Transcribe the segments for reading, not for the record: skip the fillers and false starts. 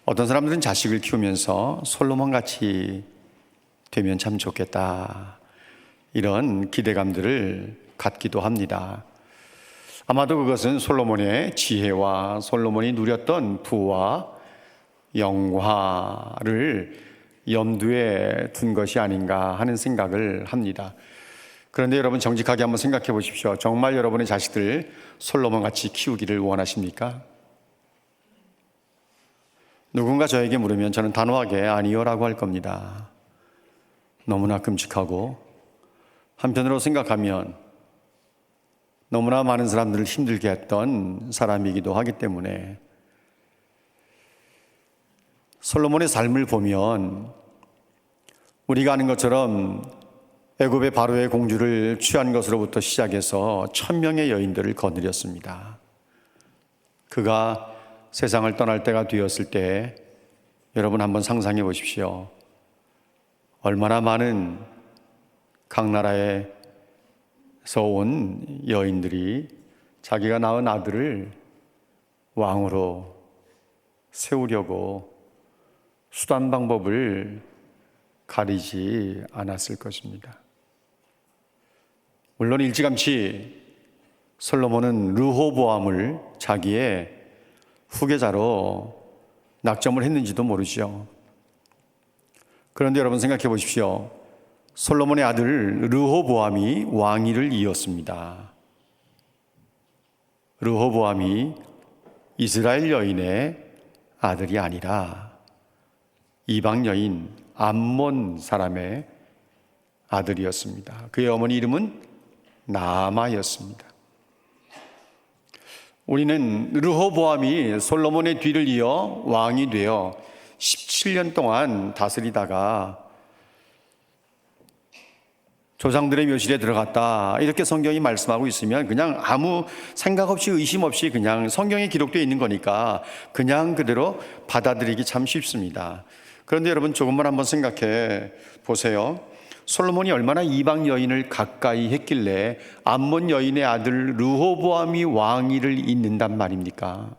어떤 사람들은 자식을 키우면서 솔로몬 같이 되면 참 좋겠다, 이런 기대감들을 갖기도 합니다. 아마도 그것은 솔로몬의 지혜와 솔로몬이 누렸던 부와 영화를 염두에 둔 것이 아닌가 하는 생각을 합니다. 그런데 여러분, 정직하게 한번 생각해 보십시오. 정말 여러분의 자식들 솔로몬 같이 키우기를 원하십니까? 누군가 저에게 물으면 저는 단호하게 아니요라고 할 겁니다. 너무나 끔찍하고 한편으로 생각하면 너무나 많은 사람들을 힘들게 했던 사람이기도 하기 때문에. 솔로몬의 삶을 보면 우리가 아는 것처럼 애굽의 바로의 공주를 취한 것으로부터 시작해서 1000명의 여인들을 거느렸습니다. 그가 세상을 떠날 때가 되었을 때 여러분 한번 상상해 보십시오. 얼마나 많은 각 나라에서 온 여인들이 자기가 낳은 아들을 왕으로 세우려고 수단 방법을 가리지 않았을 것입니다. 물론 일찌감치 솔로몬은 르호보암을 자기의 후계자로 낙점을 했는지도 모르죠. 그런데 여러분 생각해 보십시오. 솔로몬의 아들 르호보암이 왕위를 이었습니다. 르호보암이 이스라엘 여인의 아들이 아니라 이방 여인 암몬 사람의 아들이었습니다. 그의 어머니 이름은 나아마였습니다. 우리는 르호보암이 솔로몬의 뒤를 이어 왕이 되어 17년 동안 다스리다가 조상들의 묘실에 들어갔다, 이렇게 성경이 말씀하고 있으면 그냥 아무 생각 없이 의심 없이 그냥 성경에 기록되어 있는 거니까 그냥 그대로 받아들이기 참 쉽습니다. 그런데 여러분, 조금만 한번 생각해 보세요. 솔로몬이 얼마나 이방 여인을 가까이 했길래 암몬 여인의 아들 르호보암이 왕위를 잇는단 말입니까?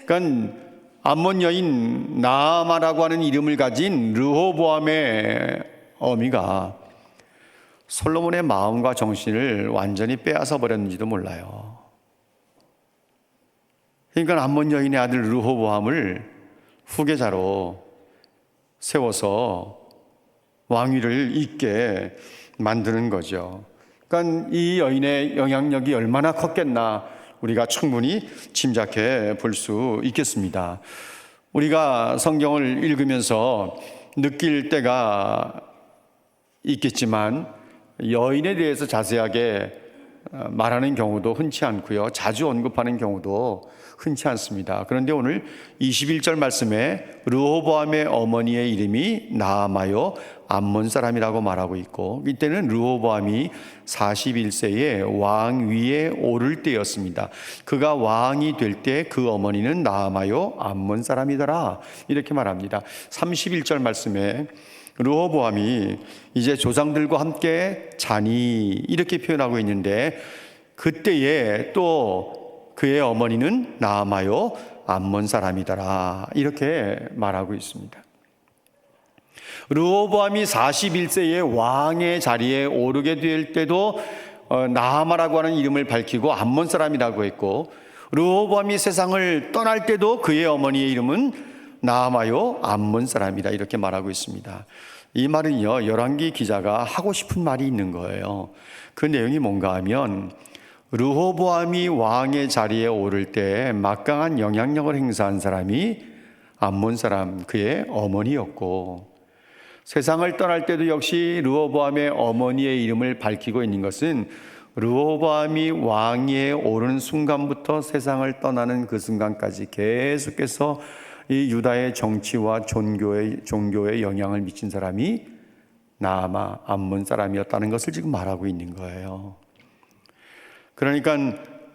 그러니까 암몬 여인 나아마라고 하는 이름을 가진 르호보암의 어미가 솔로몬의 마음과 정신을 완전히 빼앗아 버렸는지도 몰라요. 그러니까 암몬 여인의 아들 르호보암을 후계자로 세워서 왕위를 잇게 만드는 거죠. 그러니까 이 여인의 영향력이 얼마나 컸겠나 우리가 충분히 짐작해 볼 수 있겠습니다. 우리가 성경을 읽으면서 느낄 때가 있겠지만 여인에 대해서 자세하게 말하는 경우도 흔치 않고요, 자주 언급하는 경우도 흔치 않습니다. 그런데 오늘 21절 말씀에 르호보암의 어머니의 이름이 나아마요 암몬 사람이라고 말하고 있고, 이때는 르호보암이 41세에 왕위에 오를 때였습니다. 그가 왕이 될 때 그 어머니는 나아마요 암몬 사람이더라, 이렇게 말합니다. 31절 말씀에 르호보암이 이제 조상들과 함께 자니, 이렇게 표현하고 있는데, 그때에 또 그의 어머니는 나아마요 암몬 사람이더라, 이렇게 말하고 있습니다. 르호보암이 41세에 왕의 자리에 오르게 될 때도 나아마라고 하는 이름을 밝히고 암몬 사람이라고 했고, 르호보암이 세상을 떠날 때도 그의 어머니의 이름은 나아마요 암몬 사람이다, 이렇게 말하고 있습니다. 이 말은요, 열왕기 기자가 하고 싶은 말이 있는 거예요. 그 내용이 뭔가 하면 르호보암이 왕의 자리에 오를 때 막강한 영향력을 행사한 사람이 암몬 사람, 그의 어머니였고, 세상을 떠날 때도 역시 르호보암의 어머니의 이름을 밝히고 있는 것은 르호보암이 왕위에 오르는 순간부터 세상을 떠나는 그 순간까지 계속해서 이 유다의 정치와 종교에 영향을 미친 사람이 나아마 암몬 사람이었다는 것을 지금 말하고 있는 거예요. 그러니까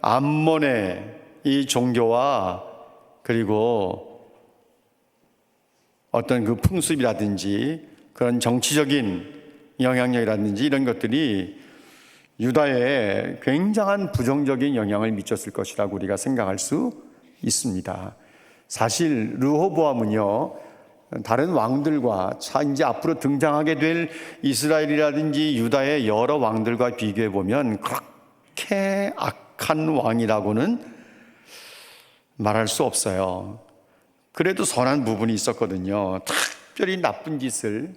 암몬의 이 종교와 그리고 어떤 그 풍습이라든지 그런 정치적인 영향력이라든지 이런 것들이 유다에 굉장한 부정적인 영향을 미쳤을 것이라고 우리가 생각할 수 있습니다. 사실 르호보암은요, 다른 왕들과 이제 앞으로 등장하게 될 이스라엘이라든지 유다의 여러 왕들과 비교해 보면 그렇게 악한 왕이라고는 말할 수 없어요. 그래도 선한 부분이 있었거든요. 특별히 나쁜 짓을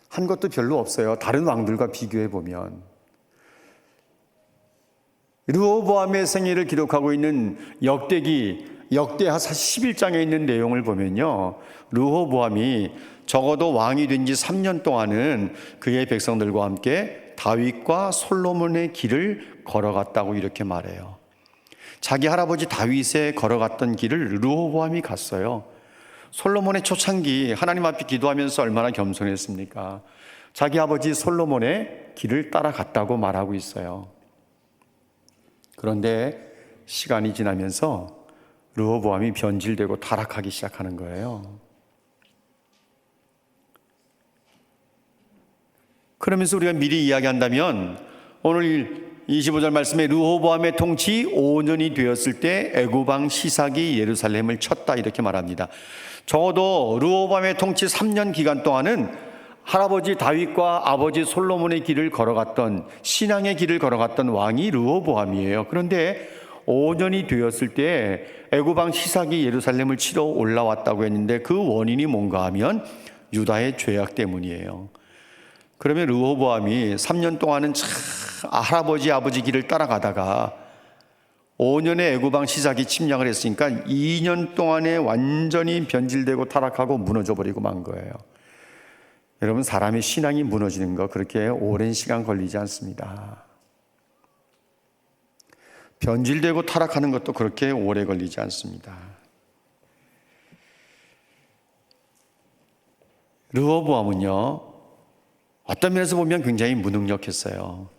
한 것도 별로 없어요. 다른 왕들과 비교해 보면. 르호보암의 생애를 기록하고 있는 역대하사 11장에 있는 내용을 보면요, 르호보암이 적어도 왕이 된 지 3년 동안은 그의 백성들과 함께 다윗과 솔로몬의 길을 걸어갔다고 이렇게 말해요. 자기 할아버지 다윗에 걸어갔던 길을 르호보암이 갔어요. 솔로몬의 초창기 하나님 앞에 기도하면서 얼마나 겸손했습니까? 자기 아버지 솔로몬의 길을 따라갔다고 말하고 있어요. 그런데 시간이 지나면서 르호보암이 변질되고 타락하기 시작하는 거예요. 그러면서 우리가 미리 이야기한다면 오늘 25절 말씀에 르호보암의 통치 5년이 되었을 때 애굽왕 시삭이 예루살렘을 쳤다 이렇게 말합니다. 적어도 르호보암의 통치 3년 기간 동안은 할아버지 다윗과 아버지 솔로몬의 길을 걸어갔던, 신앙의 길을 걸어갔던 왕이 르호보암이에요. 그런데 5년이 되었을 때 애굽왕 시삭이 예루살렘을 치러 올라왔다고 했는데 그 원인이 뭔가 하면 유다의 죄악 때문이에요. 그러면 르호보암이 3년 동안은 할아버지 아버지 길을 따라가다가 5년의 애굽왕 시삭이 침략을 했으니까 2년 동안에 완전히 변질되고 타락하고 무너져 버리고 만 거예요. 여러분, 사람의 신앙이 무너지는 거 그렇게 오랜 시간 걸리지 않습니다. 변질되고 타락하는 것도 그렇게 오래 걸리지 않습니다. 르호보암은요, 어떤 면에서 보면 굉장히 무능력했어요.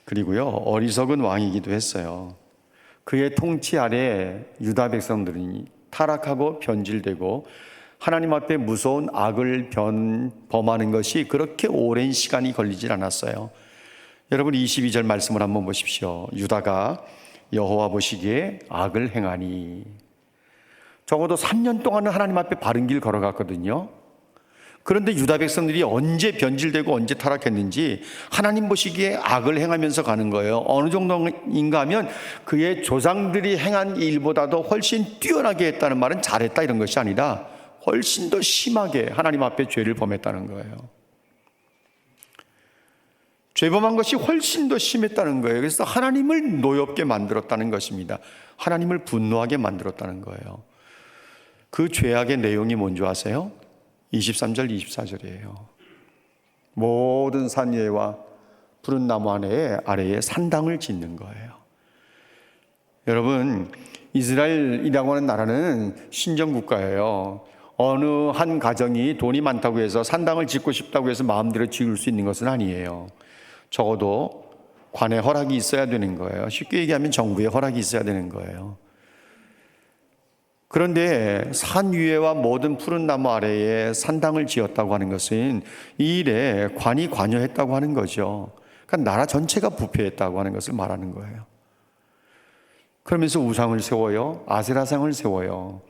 그리고요, 어리석은 왕이기도 했어요. 그의 통치 아래 유다 백성들이 타락하고 변질되고 하나님 앞에 무서운 악을 범하는 것이 그렇게 오랜 시간이 걸리질 않았어요. 여러분, 22절 말씀을 한번 보십시오. 유다가 여호와 보시기에 악을 행하니. 적어도 3년 동안은 하나님 앞에 바른 길 걸어갔거든요. 그런데 유다 백성들이 언제 변질되고 언제 타락했는지 하나님 보시기에 악을 행하면서 가는 거예요. 어느 정도인가 하면 그의 조상들이 행한 일보다도 훨씬 뛰어나게 했다는 말은 잘했다 이런 것이 아니라 훨씬 더 심하게 하나님 앞에 죄를 범했다는 거예요. 죄범한 것이 훨씬 더 심했다는 거예요. 그래서 하나님을 노엽게 만들었다는 것입니다. 하나님을 분노하게 만들었다는 거예요. 그 죄악의 내용이 뭔지 아세요? 23절 24절이에요. 모든 산 위에와 푸른 나무 아래에 산당을 짓는 거예요. 여러분, 이스라엘이라고 하는 나라는 신정국가예요. 어느 한 가정이 돈이 많다고 해서 산당을 짓고 싶다고 해서 마음대로 지을 수 있는 것은 아니에요. 적어도 관의 허락이 있어야 되는 거예요. 쉽게 얘기하면 정부의 허락이 있어야 되는 거예요. 그런데 산 위에와 모든 푸른 나무 아래에 산당을 지었다고 하는 것은 이 일에 관이 관여했다고 하는 거죠. 그러니까 나라 전체가 부패했다고 하는 것을 말하는 거예요. 그러면서 우상을 세워요. 아세라상을 세워요.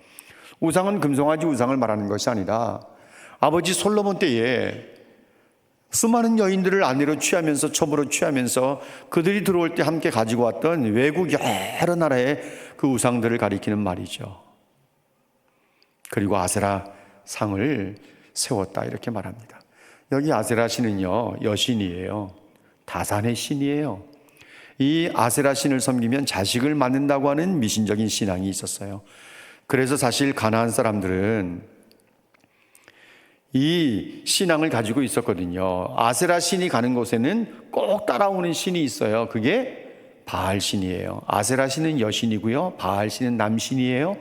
우상은 금송아지 우상을 말하는 것이 아니라 아버지 솔로몬 때에 수많은 여인들을 아내로 취하면서 첩으로 취하면서 그들이 들어올 때 함께 가지고 왔던 외국 여러 나라의 그 우상들을 가리키는 말이죠. 그리고 아세라 상을 세웠다 이렇게 말합니다. 여기 아세라 신은요, 여신이에요. 다산의 신이에요. 이 아세라 신을 섬기면 자식을 낳는다고 하는 미신적인 신앙이 있었어요. 그래서 사실 가나안 사람들은 이 신앙을 가지고 있었거든요. 아세라 신이 가는 곳에는 꼭 따라오는 신이 있어요. 그게 바알 신이에요. 아세라 신은 여신이고요, 바알 신은 남신이에요.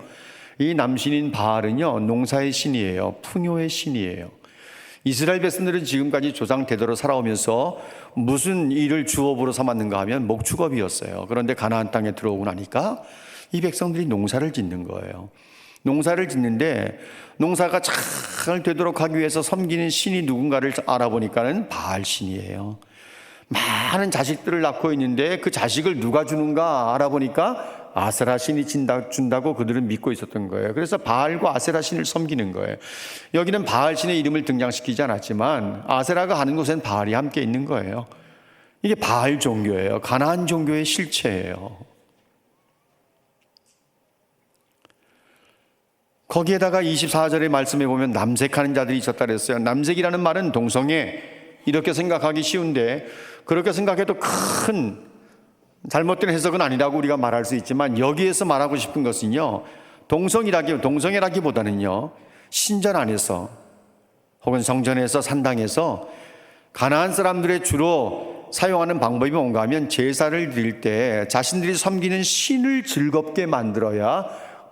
이 남신인 바알은요, 농사의 신이에요. 풍요의 신이에요. 이스라엘 백성들은 지금까지 조상 대대로 살아오면서 무슨 일을 주업으로 삼았는가 하면 목축업이었어요. 그런데 가나안 땅에 들어오고 나니까 이 백성들이 농사를 짓는 거예요. 농사를 짓는데 농사가 잘 되도록 하기 위해서 섬기는 신이 누군가를 알아보니까는 바알 신이에요. 많은 자식들을 낳고 있는데 그 자식을 누가 주는가 알아보니까 아세라 신이 준다고 그들은 믿고 있었던 거예요. 그래서 바알과 아세라 신을 섬기는 거예요. 여기는 바알 신의 이름을 등장시키지 않았지만 아세라가 가는 곳엔 바알이 함께 있는 거예요. 이게 바알 종교예요. 가나안 종교의 실체예요. 거기에다가 24절의 말씀에 보면 남색하는 자들이 있었다 그랬어요. 남색이라는 말은 동성애 이렇게 생각하기 쉬운데 그렇게 생각해도 큰 잘못된 해석은 아니라고 우리가 말할 수 있지만 여기에서 말하고 싶은 것은요, 동성애라기보다는요, 신전 안에서 혹은 성전에서 산당에서 가나안 사람들의 주로 사용하는 방법이 뭔가 하면 제사를 드릴 때 자신들이 섬기는 신을 즐겁게 만들어야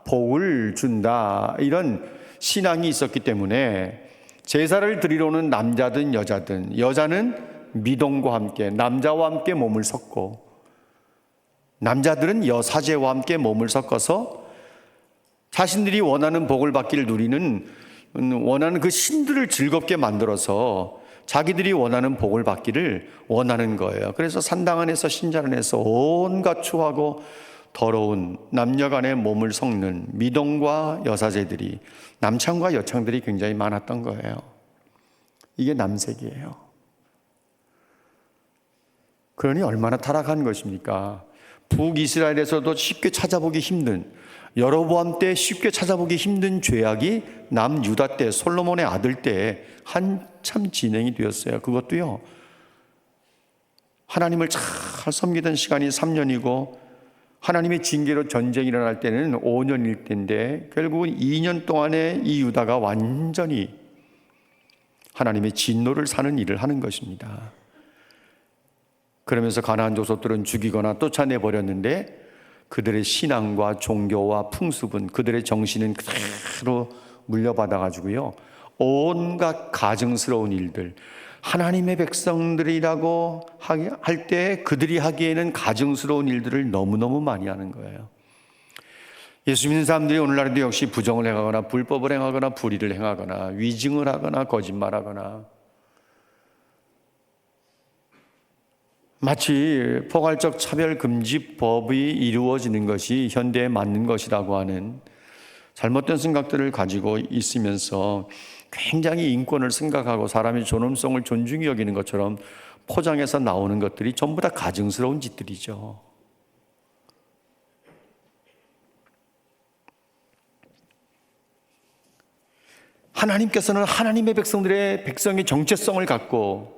복을 준다, 이런 신앙이 있었기 때문에 제사를 드리러오는 남자든 여자든, 여자는 미동과 함께 남자와 함께 몸을 섞고 남자들은 여사제와 함께 몸을 섞어서 자신들이 원하는 복을 받기를 누리는, 원하는 그 신들을 즐겁게 만들어서 자기들이 원하는 복을 받기를 원하는 거예요. 그래서 산당 안에서 신전 안에서 온갖 추하고 더러운 남녀 간의 몸을 섞는 미동과 여사제들이, 남창과 여창들이 굉장히 많았던 거예요. 이게 남색이에요. 그러니 얼마나 타락한 것입니까? 북이스라엘에서도 쉽게 찾아보기 힘든, 여로보암 때 쉽게 찾아보기 힘든 죄악이 남유다 때, 솔로몬의 아들 때 한참 진행이 되었어요. 그것도요, 하나님을 잘 섬기던 시간이 3년이고 하나님의 징계로 전쟁이 일어날 때는 5년일 때인데 결국은 2년 동안에 이 유다가 완전히 하나님의 진노를 사는 일을 하는 것입니다. 그러면서 가나안 족속들은 죽이거나 쫓아내버렸는데 그들의 신앙과 종교와 풍습은, 그들의 정신은 그대로 물려받아가지고요, 온갖 가증스러운 일들, 하나님의 백성들이라고 할 때 그들이 하기에는 가증스러운 일들을 너무너무 많이 하는 거예요. 예수 믿는 사람들이 오늘날에도 역시 부정을 행하거나 불법을 행하거나 불의를 행하거나 위증을 하거나 거짓말하거나, 마치 포괄적 차별금지법이 이루어지는 것이 현대에 맞는 것이라고 하는 잘못된 생각들을 가지고 있으면서 굉장히 인권을 생각하고 사람의 존엄성을 존중히 여기는 것처럼 포장해서 나오는 것들이 전부 다 가증스러운 짓들이죠. 하나님께서는 하나님의 백성의 정체성을 갖고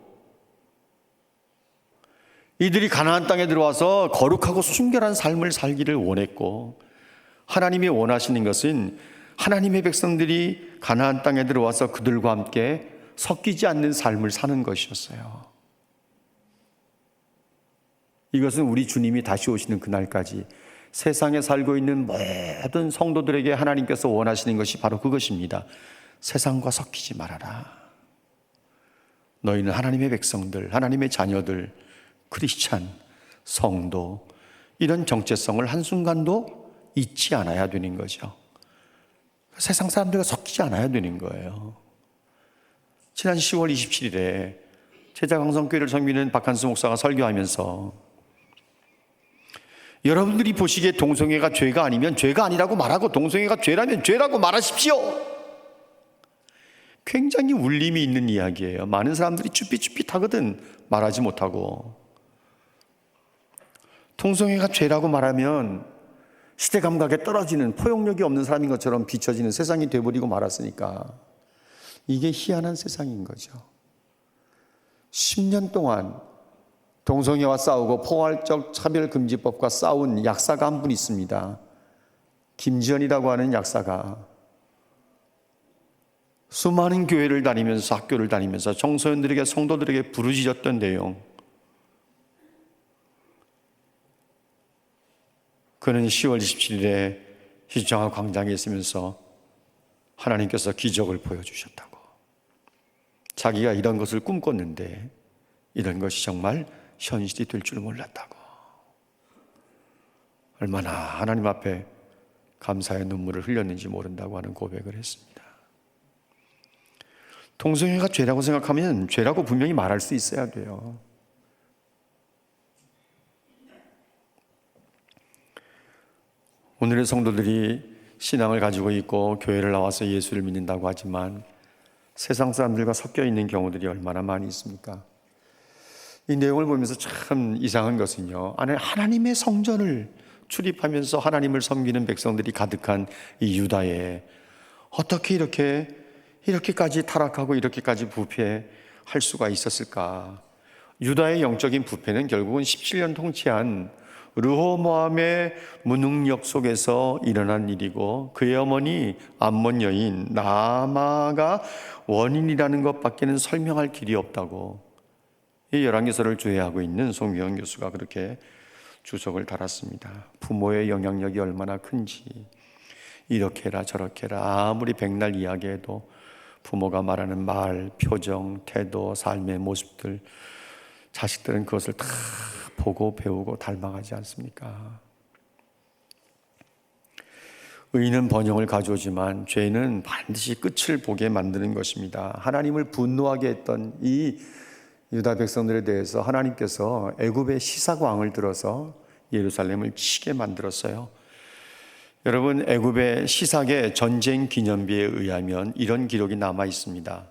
이들이 가나안 땅에 들어와서 거룩하고 순결한 삶을 살기를 원했고, 하나님이 원하시는 것은 하나님의 백성들이 가나안 땅에 들어와서 그들과 함께 섞이지 않는 삶을 사는 것이었어요. 이것은 우리 주님이 다시 오시는 그날까지 세상에 살고 있는 모든 성도들에게 하나님께서 원하시는 것이 바로 그것입니다. 세상과 섞이지 말아라. 너희는 하나님의 백성들, 하나님의 자녀들, 크리스찬, 성도, 이런 정체성을 한순간도 잊지 않아야 되는 거죠. 세상 사람들과 섞이지 않아야 되는 거예요. 지난 10월 27일에 제자강성교회를 섬기는 박한수 목사가 설교하면서 여러분들이 보시기에 동성애가 죄가 아니면 죄가 아니라고 말하고 동성애가 죄라면 죄라고 말하십시오. 굉장히 울림이 있는 이야기예요. 많은 사람들이 쭈삣쭈삣하거든, 말하지 못하고. 동성애가 죄라고 말하면 시대 감각에 떨어지는, 포용력이 없는 사람인 것처럼 비춰지는 세상이 되어버리고 말았으니까 이게 희한한 세상인 거죠. 10년 동안 동성애와 싸우고 포괄적 차별금지법과 싸운 약사가 한 분 있습니다. 김지연이라고 하는 약사가 수많은 교회를 다니면서, 학교를 다니면서 청소년들에게, 성도들에게 부르짖었던 내용, 그는 10월 27일에 희정화 광장에 있으면서 하나님께서 기적을 보여주셨다고, 자기가 이런 것을 꿈꿨는데 이런 것이 정말 현실이 될 줄 몰랐다고, 얼마나 하나님 앞에 감사의 눈물을 흘렸는지 모른다고 하는 고백을 했습니다. 동성애가 죄라고 생각하면 죄라고 분명히 말할 수 있어야 돼요. 오늘의 성도들이 신앙을 가지고 있고 교회를 나와서 예수를 믿는다고 하지만 세상 사람들과 섞여 있는 경우들이 얼마나 많이 있습니까? 이 내용을 보면서 참 이상한 것은요, 하나님의 성전을 출입하면서 하나님을 섬기는 백성들이 가득한 이 유다에 어떻게 이렇게까지 타락하고 이렇게까지 부패할 수가 있었을까? 유다의 영적인 부패는 결국은 17년 통치한 르호보암의 무능력 속에서 일어난 일이고, 그의 어머니 암몬 여인 나아마가 원인이라는 것밖에는 설명할 길이 없다고 이 열왕기서를 주해하고 있는 송유영 교수가 그렇게 주석을 달았습니다. 부모의 영향력이 얼마나 큰지, 이렇게 해라 저렇게 해라 아무리 백날 이야기해도 부모가 말하는 말, 표정, 태도, 삶의 모습들, 자식들은 그것을 다 보고 배우고 닮아가지 않습니까? 의는 번영을 가져오지만 죄는 반드시 끝을 보게 만드는 것입니다. 하나님을 분노하게 했던 이 유다 백성들에 대해서 하나님께서 애굽의 시삭 왕을 들어서 예루살렘을 치게 만들었어요. 여러분, 애굽의 시삭의 전쟁 기념비에 의하면 이런 기록이 남아 있습니다.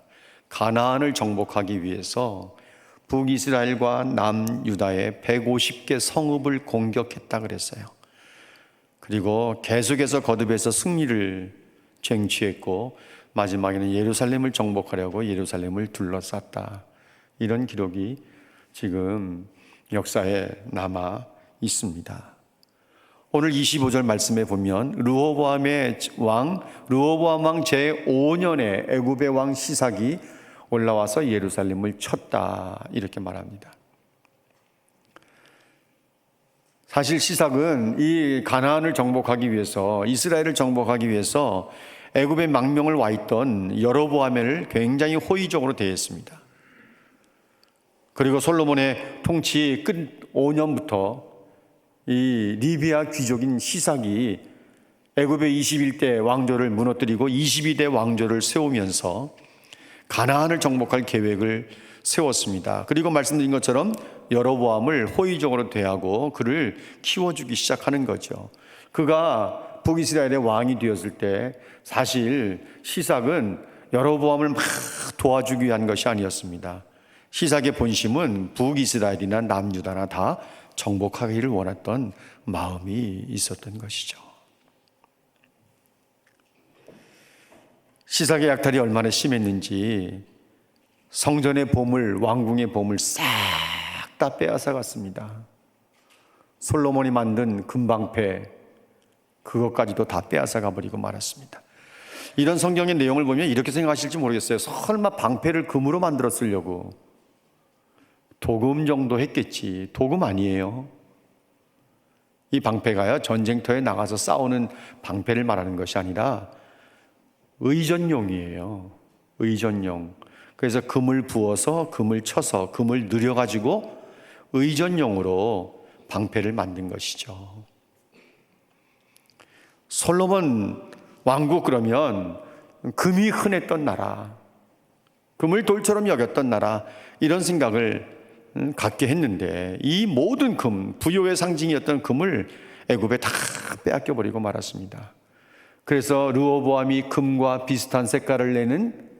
가나안을 정복하기 위해서 북이스라엘과 남유다의 150개 성읍을 공격했다 그랬어요. 그리고 계속해서 거듭해서 승리를 쟁취했고 마지막에는 예루살렘을 정복하려고 예루살렘을 둘러쌌다. 이런 기록이 지금 역사에 남아 있습니다. 오늘 25절 말씀에 보면 르호보암 왕 제5년에 애굽의 왕 시삭이 올라와서 예루살렘을 쳤다 이렇게 말합니다. 사실 시삭은 이 가나안을 정복하기 위해서, 이스라엘을 정복하기 위해서 애굽의 망명을 와 있던 여로보암을 굉장히 호의적으로 대했습니다. 그리고 솔로몬의 통치 끝 5년부터 이 리비아 귀족인 시삭이 애굽의 21대 왕조를 무너뜨리고 22대 왕조를 세우면서 가나안을 정복할 계획을 세웠습니다. 그리고 말씀드린 것처럼 여로보암을 호의적으로 대하고 그를 키워주기 시작하는 거죠. 그가 북이스라엘의 왕이 되었을 때 사실 시삭은 여로보암을 막 도와주기 위한 것이 아니었습니다. 시삭의 본심은 북이스라엘이나 남유다나 다 정복하기를 원했던 마음이 있었던 것이죠. 시삭의 약탈이 얼마나 심했는지 성전의 보물, 왕궁의 보물 싹 다 빼앗아 갔습니다. 솔로몬이 만든 금방패 그것까지도 다 빼앗아 가버리고 말았습니다. 이런 성경의 내용을 보면 이렇게 생각하실지 모르겠어요. 설마 방패를 금으로 만들었으려고 도금 정도 했겠지. 도금 아니에요. 이 방패가요, 전쟁터에 나가서 싸우는 방패를 말하는 것이 아니라 의전용이에요. 의전용. 그래서 금을 부어서 금을 쳐서 금을 늘여가지고 의전용으로 방패를 만든 것이죠. 솔로몬 왕국 그러면 금이 흔했던 나라, 금을 돌처럼 여겼던 나라, 이런 생각을 갖게 했는데 이 모든 금, 부요의 상징이었던 금을 애굽에 다 빼앗겨 버리고 말았습니다. 그래서 르호보암이 금과 비슷한 색깔을 내는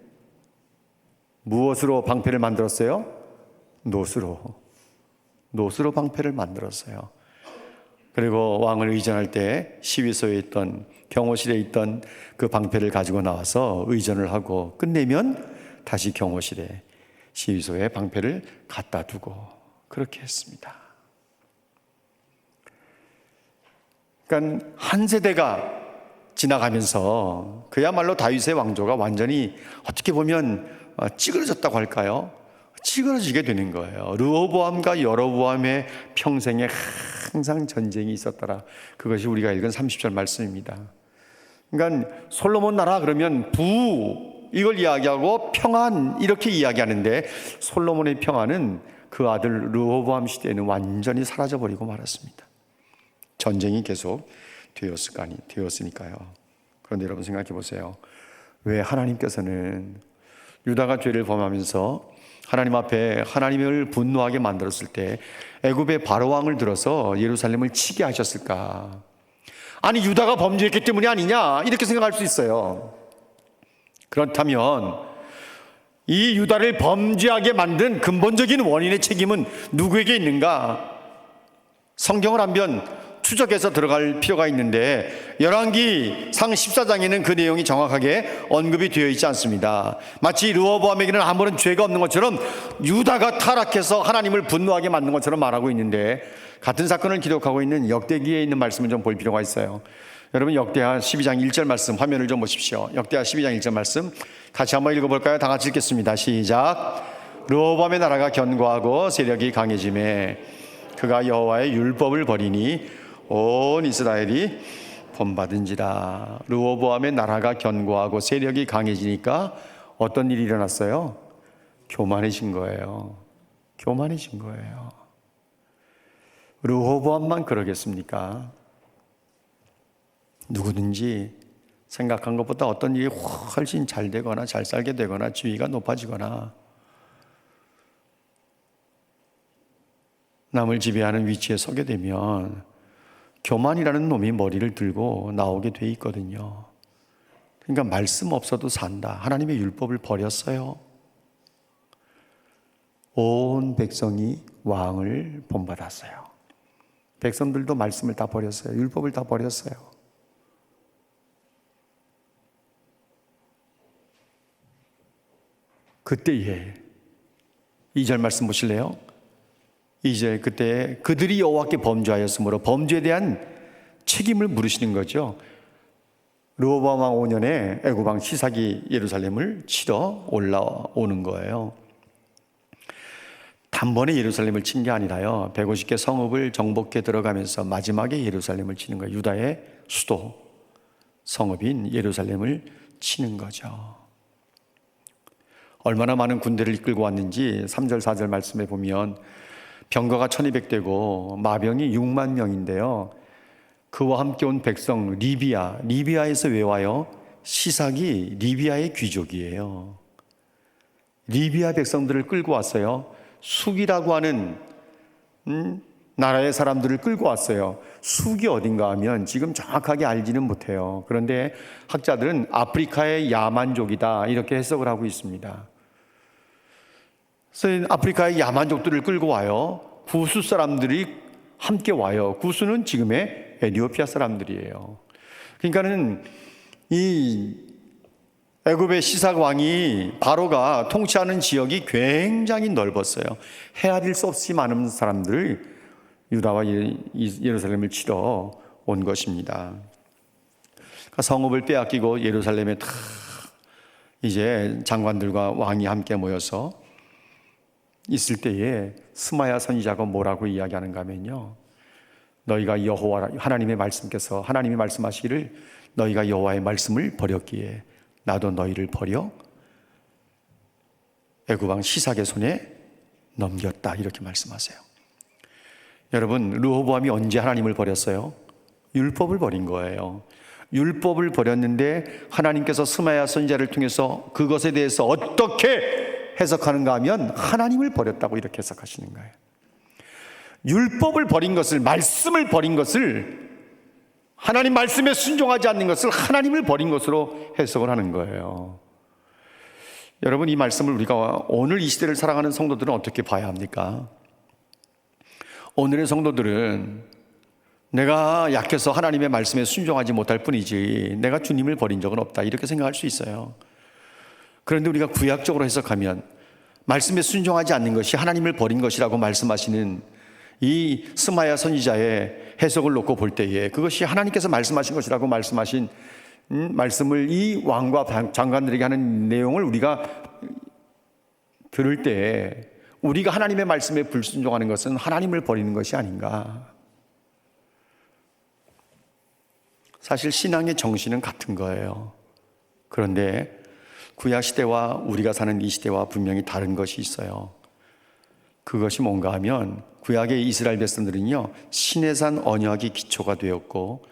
무엇으로 방패를 만들었어요? 노스로 방패를 만들었어요. 그리고 왕을 의전할 때 시위소에 있던, 경호실에 있던 그 방패를 가지고 나와서 의전을 하고 끝내면 다시 경호실에, 시위소에 방패를 갖다 두고 그렇게 했습니다. 그러니까 한 세대가 지나가면서 그야말로 다윗의 왕조가 완전히 어떻게 보면 찌그러졌다고 할까요? 찌그러지게 되는 거예요. 르호보암과 여로보암의 평생에 항상 전쟁이 있었더라. 그것이 우리가 읽은 30절 말씀입니다. 그러니까 솔로몬 나라 그러면 이걸 이야기하고 평안 이렇게 이야기하는데 솔로몬의 평안은 그 아들 르호보암 시대에는 완전히 사라져버리고 말았습니다. 전쟁이 계속 되었으니까요. 그런데 여러분 생각해 보세요. 왜 하나님께서는 유다가 죄를 범하면서 하나님 앞에 하나님을 분노하게 만들었을 때 애굽의 바로 왕을 들어서 예루살렘을 치게 하셨을까? 아니 유다가 범죄했기 때문이 아니냐 이렇게 생각할 수 있어요. 그렇다면 이 유다를 범죄하게 만든 근본적인 원인의 책임은 누구에게 있는가? 성경을 한번 추적해서 들어갈 필요가 있는데 열왕기상 14장에는 그 내용이 정확하게 언급이 되어 있지 않습니다. 마치 르호보암에게는 아무런 죄가 없는 것처럼 유다가 타락해서 하나님을 분노하게 만든 것처럼 말하고 있는데, 같은 사건을 기록하고 있는 역대기에 있는 말씀을 좀 볼 필요가 있어요. 여러분 역대하 12장 1절 말씀 화면을 좀 보십시오. 역대하 12장 1절 말씀 같이 한번 읽어볼까요? 다 같이 읽겠습니다. 시작. 르호보암의 나라가 견고하고 세력이 강해지매 그가 여호와의 율법을 버리니 온 이스라엘이 본받은지라. 르호보암의 나라가 견고하고 세력이 강해지니까 어떤 일이 일어났어요? 교만해진 거예요. 교만해진 거예요. 르호보암만 그러겠습니까? 누구든지 생각한 것보다 어떤 일이 훨씬 잘 되거나 잘 살게 되거나 지위가 높아지거나 남을 지배하는 위치에 서게 되면 교만이라는 놈이 머리를 들고 나오게 돼 있거든요. 그러니까 말씀 없어도 산다. 하나님의 율법을 버렸어요. 온 백성이 왕을 본받았어요. 백성들도 말씀을 다 버렸어요. 율법을 다 버렸어요. 그때에 2절 말씀 보실래요? 2절 그때 그들이 여호와께 범죄하였으므로 범죄에 대한 책임을 물으시는 거죠. 르호보암 왕 5년에 애굽 왕 시삭이 예루살렘을 치러 올라오는 거예요. 단번에 예루살렘을 친 게 아니라요, 150개 성읍을 정복해 들어가면서 마지막에 예루살렘을 치는 거예요. 유다의 수도 성읍인 예루살렘을 치는 거죠. 얼마나 많은 군대를 이끌고 왔는지 3절 4절 말씀에 보면 병거가 1200대고 마병이 6만 명인데요, 그와 함께 온 백성 리비아에서 왜 와요? 시삭이 리비아의 귀족이에요. 리비아 백성들을 끌고 왔어요. 숙이라고 하는 나라의 사람들을 끌고 왔어요. 숙이 어딘가 하면 지금 정확하게 알지는 못해요. 그런데 학자들은 아프리카의 야만족이다 이렇게 해석을 하고 있습니다. 그래서 아프리카의 야만족들을 끌고 와요. 구스 사람들이 함께 와요. 구스는 지금의 에티오피아 사람들이에요. 그러니까는 이 애굽의 시삭 왕이 바로가 통치하는 지역이 굉장히 넓었어요. 헤아릴 수 없이 많은 사람들을 유다와 예루살렘을 치러 온 것입니다. 그러니까 성읍을 빼앗기고 예루살렘에 다 이제 장관들과 왕이 함께 모여서 있을 때에 스마야 선지자가 뭐라고 이야기하는가 하면요, 너희가 여호와 하나님의 말씀께서 하나님이 말씀하시기를 너희가 여호와의 말씀을 버렸기에 나도 너희를 버려 애굽 왕 시삭의 손에 넘겼다 이렇게 말씀하세요. 여러분 르호보암이 언제 하나님을 버렸어요? 율법을 버린 거예요. 율법을 버렸는데 하나님께서 스마야 선지자를 통해서 그것에 대해서 어떻게 해석하는가 하면 하나님을 버렸다고 이렇게 해석하시는 거예요. 율법을 버린 것을, 말씀을 버린 것을, 하나님 말씀에 순종하지 않는 것을 하나님을 버린 것으로 해석을 하는 거예요. 여러분 이 말씀을 우리가 오늘 이 시대를 살아가는 성도들은 어떻게 봐야 합니까? 오늘의 성도들은 내가 약해서 하나님의 말씀에 순종하지 못할 뿐이지 내가 주님을 버린 적은 없다 이렇게 생각할 수 있어요. 그런데 우리가 구약적으로 해석하면 말씀에 순종하지 않는 것이 하나님을 버린 것이라고 말씀하시는 이 스마야 선지자의 해석을 놓고 볼 때에 그것이 하나님께서 말씀하신 것이라고 말씀하신 말씀을 이 왕과 장관들에게 하는 내용을 우리가 들을 때 우리가 하나님의 말씀에 불순종하는 것은 하나님을 버리는 것이 아닌가. 사실 신앙의 정신은 같은 거예요. 그런데 구약 시대와 우리가 사는 이 시대와 분명히 다른 것이 있어요. 그것이 뭔가 하면 구약의 이스라엘 백성들은요, 시내산 언약이 기초가 되었고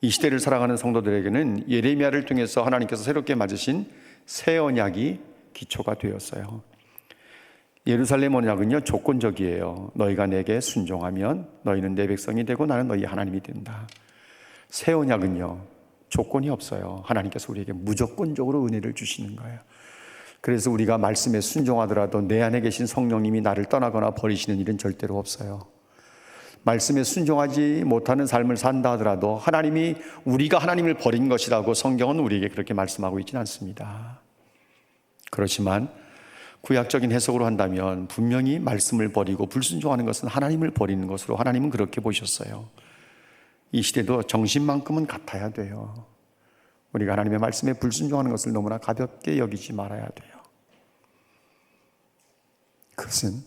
이 시대를 살아가는 성도들에게는 예레미야를 통해서 하나님께서 새롭게 맞으신 새 언약이 기초가 되었어요. 예루살렘 언약은요 조건적이에요. 너희가 내게 순종하면 너희는 내 백성이 되고 나는 너희 하나님이 된다. 새 언약은요, 조건이 없어요. 하나님께서 우리에게 무조건적으로 은혜를 주시는 거예요. 그래서 우리가 말씀에 순종하더라도 내 안에 계신 성령님이 나를 떠나거나 버리시는 일은 절대로 없어요. 말씀에 순종하지 못하는 삶을 산다 하더라도 하나님이 우리가 하나님을 버린 것이라고 성경은 우리에게 그렇게 말씀하고 있지는 않습니다. 그렇지만 구약적인 해석으로 한다면 분명히 말씀을 버리고 불순종하는 것은 하나님을 버리는 것으로 하나님은 그렇게 보셨어요. 이 시대도 정신만큼은 같아야 돼요. 우리가 하나님의 말씀에 불순종하는 것을 너무나 가볍게 여기지 말아야 돼요. 그것은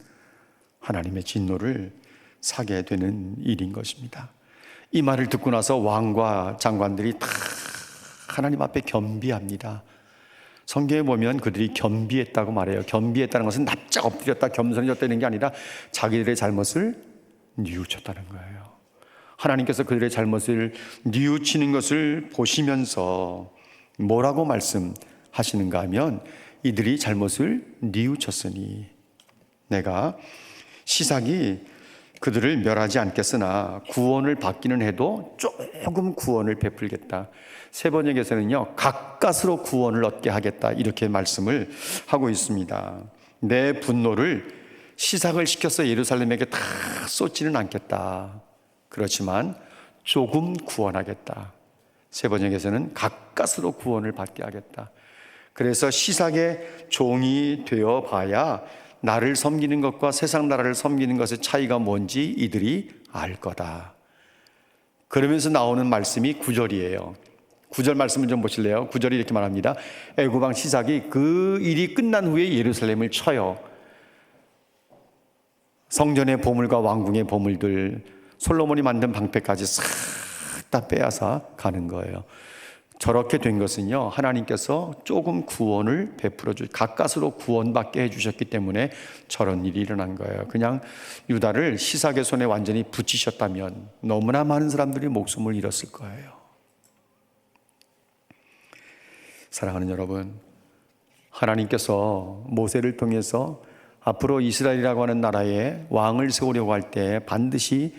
하나님의 진노를 사게 되는 일인 것입니다. 이 말을 듣고 나서 왕과 장관들이 다 하나님 앞에 겸비합니다. 성경에 보면 그들이 겸비했다고 말해요. 겸비했다는 것은 납작 엎드렸다 겸손해졌다는 게 아니라 자기들의 잘못을 뉘우쳤다는 거예요. 하나님께서 그들의 잘못을 뉘우치는 것을 보시면서 뭐라고 말씀하시는가 하면 이들이 잘못을 뉘우쳤으니 내가 시삭이 그들을 멸하지 않겠으나 구원을 받기는 해도 조금 구원을 베풀겠다. 세 번역에서는요, 가까스로 구원을 얻게 하겠다, 이렇게 말씀을 하고 있습니다. 내 분노를 시삭을 시켜서 예루살렘에게 다 쏟지는 않겠다. 그렇지만 조금 구원하겠다. 세 번역에서는 가까스로 구원을 받게 하겠다. 그래서 시삭의 종이 되어 봐야 나를 섬기는 것과 세상 나라를 섬기는 것의 차이가 뭔지 이들이 알 거다. 그러면서 나오는 말씀이 9절이에요. 9절 말씀을 좀 보실래요? 9절이 이렇게 말합니다. 애굽 왕 시삭이 그 일이 끝난 후에 예루살렘을 쳐요. 성전의 보물과 왕궁의 보물들, 솔로몬이 만든 방패까지 싹 다 빼앗아 가는 거예요. 저렇게 된 것은요, 하나님께서 조금 구원을 베풀어 가까스로 구원받게 해주셨기 때문에 저런 일이 일어난 거예요. 그냥 유다를 시삭의 손에 완전히 붙이셨다면 너무나 많은 사람들이 목숨을 잃었을 거예요. 사랑하는 여러분, 하나님께서 모세를 통해서 앞으로 이스라엘이라고 하는 나라에 왕을 세우려고 할 때 반드시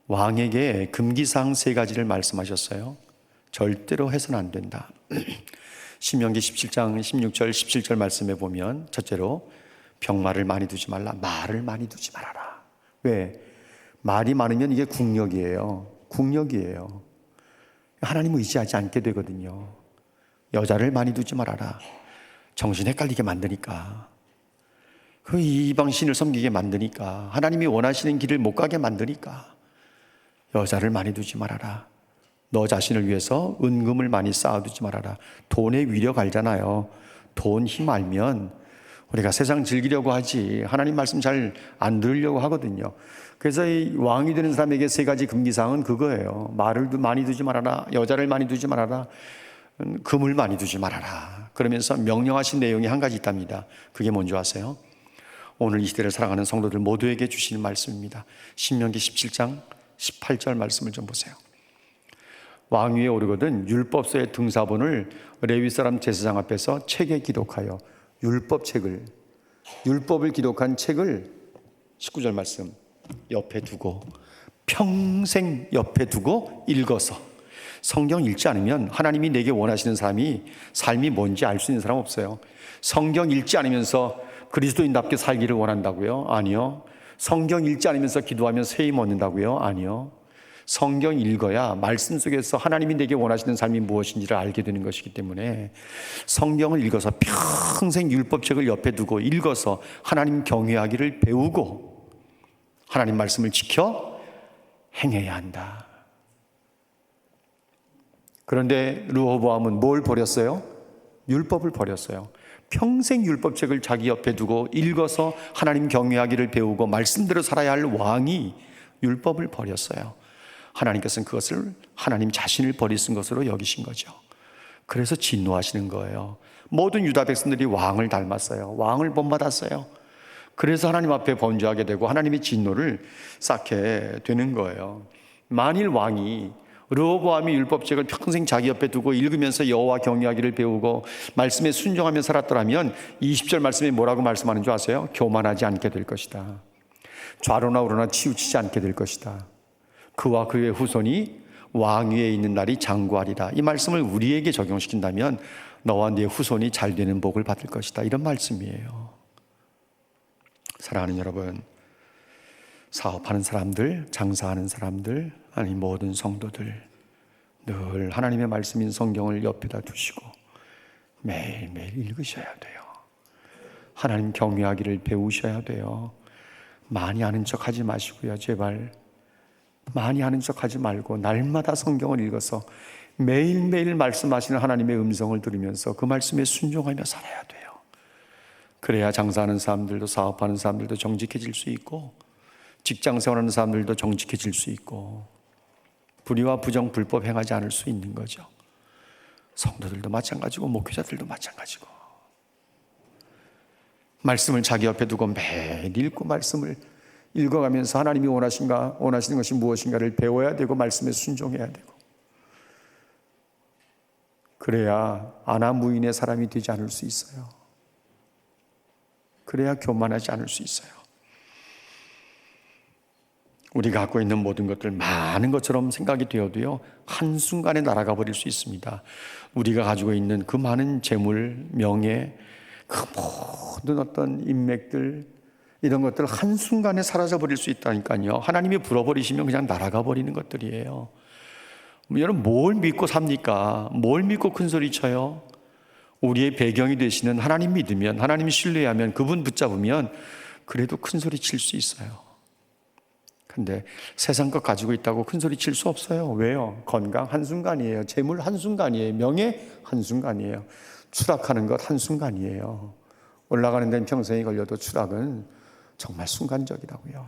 왕에게 금기사항 3가지를 말씀하셨어요. 절대로 해서는 안 된다. 신명기 17장 16절 17절 말씀에 보면 첫째로 병마를 많이 두지 말라. 말을 많이 두지 말아라. 왜? 말이 많으면 이게 국력이에요. 국력이에요. 하나님을 의지하지 않게 되거든요. 여자를 많이 두지 말아라. 정신 헷갈리게 만드니까. 그 이방 신을 섬기게 만드니까. 하나님이 원하시는 길을 못 가게 만드니까. 여자를 많이 두지 말아라. 너 자신을 위해서 은금을 많이 쌓아두지 말아라. 돈의 위력 알잖아요. 돈 힘 알면 우리가 세상 즐기려고 하지 하나님 말씀 잘 안 들으려고 하거든요. 그래서 이 왕이 되는 사람에게 3가지 금기사항은 그거예요. 말을 많이 두지 말아라. 여자를 많이 두지 말아라. 금을 많이 두지 말아라. 그러면서 명령하신 내용이 한 가지 있답니다. 그게 뭔지 아세요? 오늘 이 시대를 살아가는 성도들 모두에게 주시는 말씀입니다. 신명기 17장 18절 말씀을 좀 보세요. 왕위에 오르거든 율법서의 등사본을 레위 사람 제사장 앞에서 책에 기록하여 율법을 기록한 책을 19절 말씀 옆에 두고 평생 옆에 두고 읽어서. 성경 읽지 않으면 하나님이 내게 원하시는 삶이 뭔지 알 수 있는 사람 없어요. 성경 읽지 않으면서 그리스도인답게 살기를 원한다고요? 아니요. 성경 읽지 않으면서 기도하면 세임 얻는다고요? 아니요. 성경 읽어야 말씀 속에서 하나님이 내게 원하시는 삶이 무엇인지를 알게 되는 것이기 때문에 성경을 읽어서 평생 율법책을 옆에 두고 읽어서 하나님 경외하기를 배우고 하나님 말씀을 지켜 행해야 한다. 그런데 르호보암은 뭘 버렸어요? 율법을 버렸어요. 평생 율법책을 자기 옆에 두고 읽어서 하나님 경외하기를 배우고 말씀대로 살아야 할 왕이 율법을 버렸어요. 하나님께서는 그것을 하나님 자신을 버리신 것으로 여기신 거죠. 그래서 진노하시는 거예요. 모든 유다 백성들이 왕을 닮았어요. 왕을 본받았어요. 그래서 하나님 앞에 번제하게 되고 하나님의 진노를 쌓게 되는 거예요. 만일 왕이 르호보암이 율법책을 평생 자기 옆에 두고 읽으면서 여호와 경외하기를 배우고 말씀에 순종하며 살았더라면 20절 말씀에 뭐라고 말씀하는 줄 아세요? 교만하지 않게 될 것이다. 좌로나 우로나 치우치지 않게 될 것이다. 그와 그의 후손이 왕 위에 있는 날이 장구하리라. 이 말씀을 우리에게 적용시킨다면 너와 네 후손이 잘 되는 복을 받을 것이다. 이런 말씀이에요. 사랑하는 여러분, 사업하는 사람들, 장사하는 사람들, 아니 모든 성도들 늘 하나님의 말씀인 성경을 옆에다 두시고 매일매일 읽으셔야 돼요. 하나님 경외하기를 배우셔야 돼요. 많이 아는 척 하지 마시고요. 제발 많이 아는 척 하지 말고 날마다 성경을 읽어서 매일매일 말씀하시는 하나님의 음성을 들으면서 그 말씀에 순종하며 살아야 돼요. 그래야 장사하는 사람들도 사업하는 사람들도 정직해질 수 있고 직장 생활하는 사람들도 정직해질 수 있고 불의와 부정 불법 행하지 않을 수 있는 거죠. 성도들도 마찬가지고 목회자들도 마찬가지고 말씀을 자기 옆에 두고 매일 읽고 말씀을 읽어가면서 하나님이 원하시는 것이 무엇인가를 배워야 되고 말씀에 순종해야 되고 그래야 아나무인의 사람이 되지 않을 수 있어요. 그래야 교만하지 않을 수 있어요. 우리가 갖고 있는 모든 것들 많은 것처럼 생각이 되어도요 한순간에 날아가 버릴 수 있습니다. 우리가 가지고 있는 그 많은 재물, 명예, 그 모든 어떤 인맥들 이런 것들 한순간에 사라져 버릴 수 있다니까요. 하나님이 불어버리시면 그냥 날아가 버리는 것들이에요. 여러분 뭘 믿고 삽니까? 뭘 믿고 큰 소리 쳐요? 우리의 배경이 되시는 하나님 믿으면, 하나님 신뢰하면, 그분 붙잡으면 그래도 큰 소리 칠 수 있어요. 근데 세상 것 가지고 있다고 큰 소리 칠 수 없어요. 왜요? 건강 한순간이에요. 재물 한순간이에요. 명예 한순간이에요. 추락하는 것 한순간이에요. 올라가는 데는 평생이 걸려도 추락은 정말 순간적이라고요.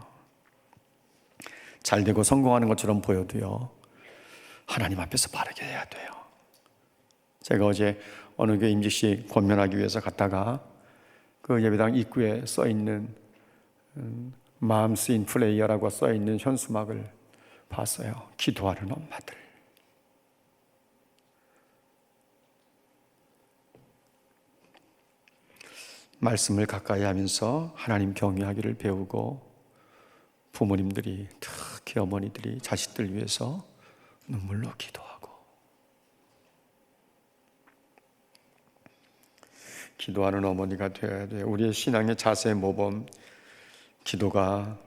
잘 되고 성공하는 것처럼 보여도요 하나님 앞에서 바르게 해야 돼요. 제가 어제 어느 교회 임직식 권면하기 위해서 갔다가 그 예배당 입구에 써있는 마음 쓰인 플레이어라고 써있는 현수막을 봤어요. 기도하는 엄마들. 말씀을 가까이 하면서 하나님 경외하기를 배우고 부모님들이 특히 어머니들이 자식들 위해서 눈물로 기도하고 기도하는 어머니가 되어야 돼요. 우리의 신앙의 자세 모범 기도가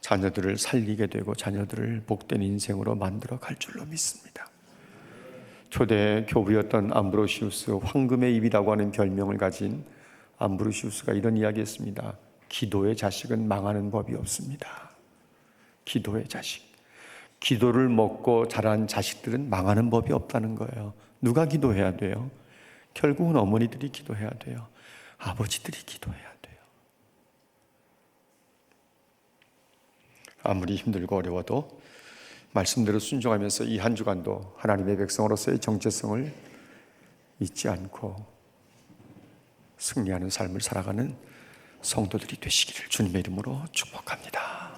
자녀들을 살리게 되고 자녀들을 복된 인생으로 만들어 갈 줄로 믿습니다. 초대 교부였던 암브로시우스, 황금의 입이라고 하는 별명을 가진 암브로시우스가 이런 이야기했습니다. 기도의 자식은 망하는 법이 없습니다. 기도의 자식. 기도를 먹고 자란 자식들은 망하는 법이 없다는 거예요. 누가 기도해야 돼요? 결국은 어머니들이 기도해야 돼요. 아버지들이 기도해야 돼요. 아무리 힘들고 어려워도 말씀대로 순종하면서 이 한 주간도 하나님의 백성으로서의 정체성을 잊지 않고 승리하는 삶을 살아가는 성도들이 되시기를 주님의 이름으로 축복합니다.